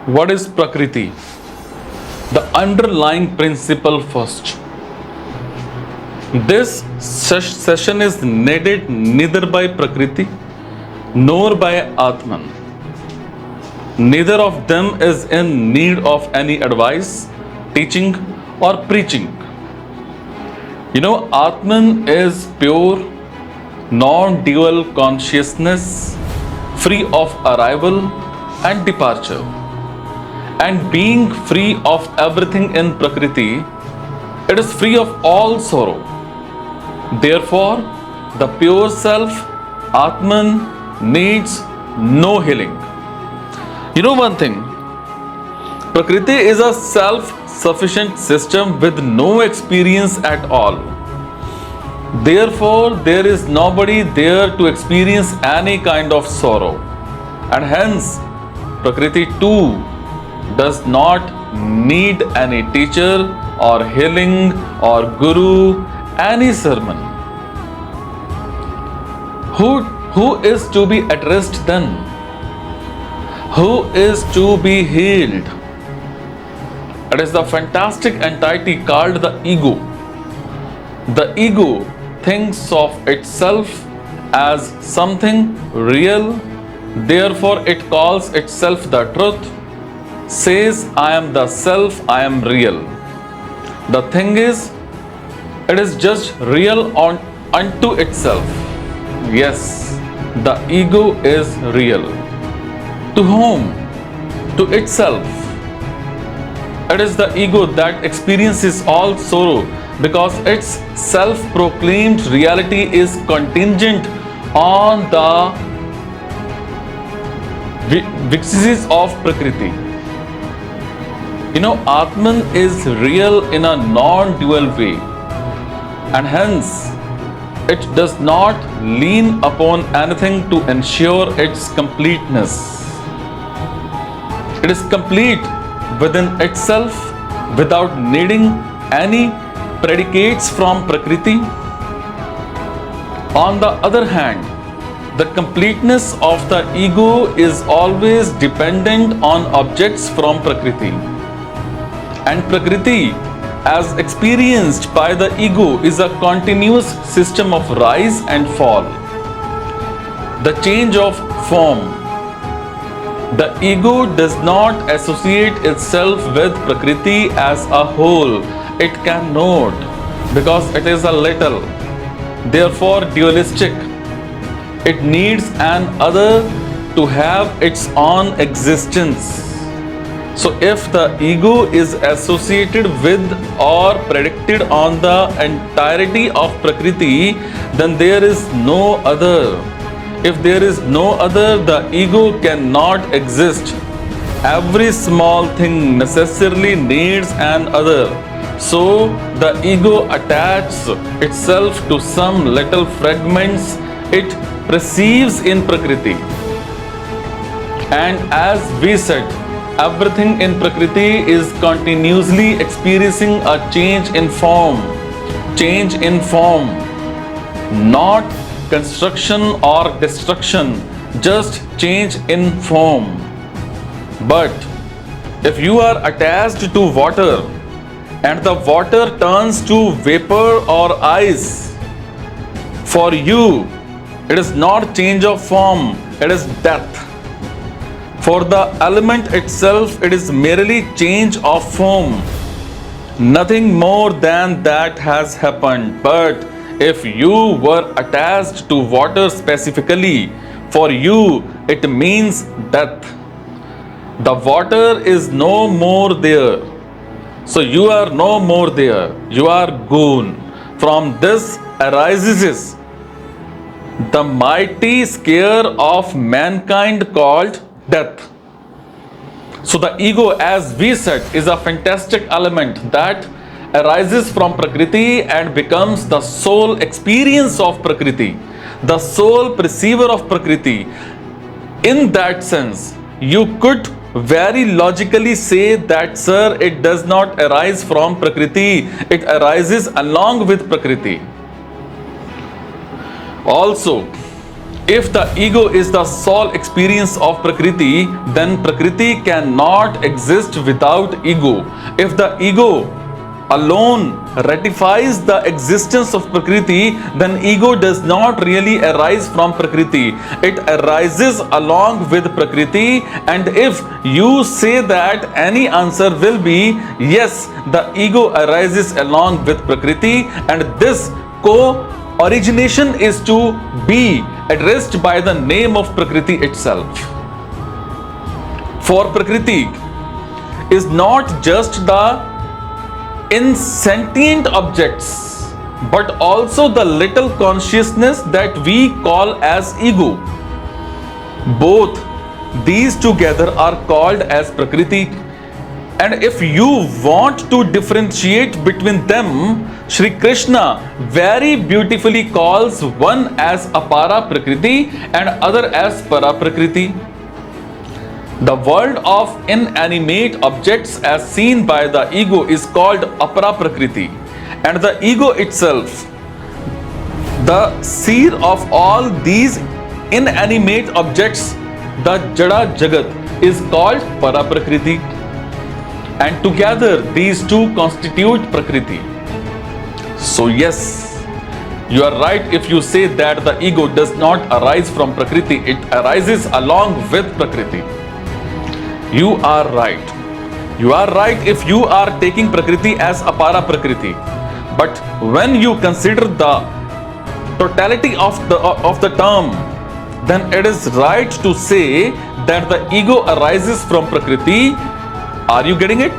What is Prakriti? The underlying principle first. This session is needed neither by Prakriti nor by Atman. Neither of them is in need of any advice, teaching, or preaching. Atman is pure, non dual consciousness, free of arrival and departure. And being free of everything in Prakriti, it is free of all sorrow. Therefore, the pure self, Atman, needs no healing. One thing, Prakriti is a self-sufficient system with no experience at all. Therefore, there is nobody there to experience any kind of sorrow. And hence, Prakriti too does not need any teacher or healing or guru, any sermon. Who is to be addressed then? Who is to be healed? It is the fantastic entity called the ego. The ego thinks of itself as something real, therefore it calls itself the truth, says, I am the self, I am real. The thing is, it is just real unto itself. Yes, the ego is real. To whom? To itself. It is the ego that experiences all sorrow because its self-proclaimed reality is contingent on the vicissitudes of Prakriti. Atman is real in a non-dual way, and hence it does not lean upon anything to ensure its completeness. It is complete within itself without needing any predicates from Prakriti. On the other hand, the completeness of the ego is always dependent on objects from Prakriti. And Prakriti, as experienced by the ego, is a continuous system of rise and fall. The change of form. The ego does not associate itself with Prakriti as a whole. It cannot, because it is a little, therefore dualistic. It needs an other to have its own existence. So if the ego is associated with or predicted on the entirety of Prakriti, then there is no other. If there is no other, the ego cannot exist. Every small thing necessarily needs an other. So the ego attaches itself to some little fragments it perceives in Prakriti. And as we said, everything in Prakriti is continuously experiencing a change in form. Change in form. Not construction or destruction, just change in form. But if you are attached to water and the water turns to vapor or ice, for you it is not change of form, it is death. For the element itself, it is merely change of form. Nothing more than that has happened. But if you were attached to water specifically, for you it means death. The water is no more there. So you are no more there. You are gone. From this arises the mighty scare of mankind called death. So the ego, as we said, is a fantastic element that arises from Prakriti and becomes the sole experience of Prakriti, the sole perceiver of Prakriti. In that sense, you could very logically say that, sir, it does not arise from Prakriti, it arises along with Prakriti. Also, If the ego is the sole experience of Prakriti, then Prakriti cannot exist without ego. If the ego alone ratifies the existence of Prakriti, then ego does not really arise from Prakriti. It arises along with Prakriti. And if you say that, any answer will be yes, the ego arises along with Prakriti, and this co-origination is to be addressed by the name of Prakriti itself. For Prakriti is not just the insentient objects, but also the little consciousness that we call as ego. Both these together are called as Prakriti. And if you want to differentiate between them, Shri Krishna very beautifully calls one as Apara Prakriti and other as Para Prakriti. The world of inanimate objects as seen by the ego is called Apara Prakriti, and the ego itself, the seer of all these inanimate objects, the Jada Jagat, is called Para Prakriti, and together these two constitute Prakriti. So yes, you are right if you say that the ego does not arise from Prakriti, it arises along with Prakriti. You are right. You are right if you are taking Prakriti as Apara Prakriti. But when you consider the totality of the term, then it is right to say that the ego arises from Prakriti. Are you getting it?